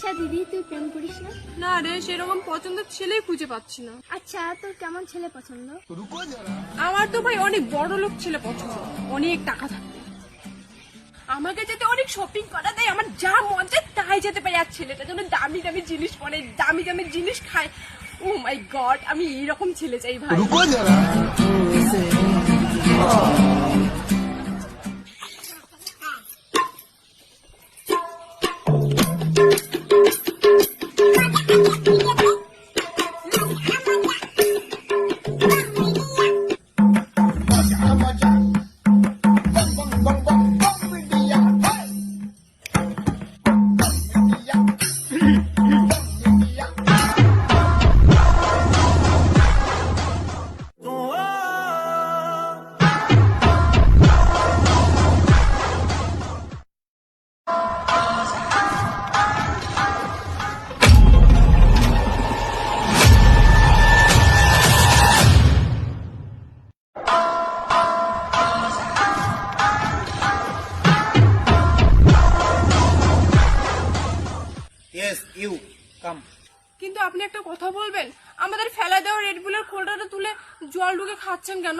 আচ্ছা দিদি, তুই প্রেম করিস না? না রে, সেরকম পছন্দের ছেলেই খুঁজে পাচ্ছি না। আচ্ছা, তোর কেমন ছেলে পছন্দ? আমার তো ভাই অনেক বড় লোক ছেলে পছন্দ, অনেক টাকা থাকবে, আমাকে যাতে অনেক শপিং করা দেয়, আমার যা মন চায় তাই যেতে পারে। আর ছেলেটা যেন দামি দামি জিনিস পরে, দামি দামি জিনিস খায়। ও মাই গড, আমি এইরকম ছেলে চাই ভাই। Yes, you come. কিন্তু আপনি একটা কথা বলবেন, আমাদের ফেলা দেওয়া রেড বুলের খোলটা তুলে জল ঢুকে খাচ্ছেন কেন?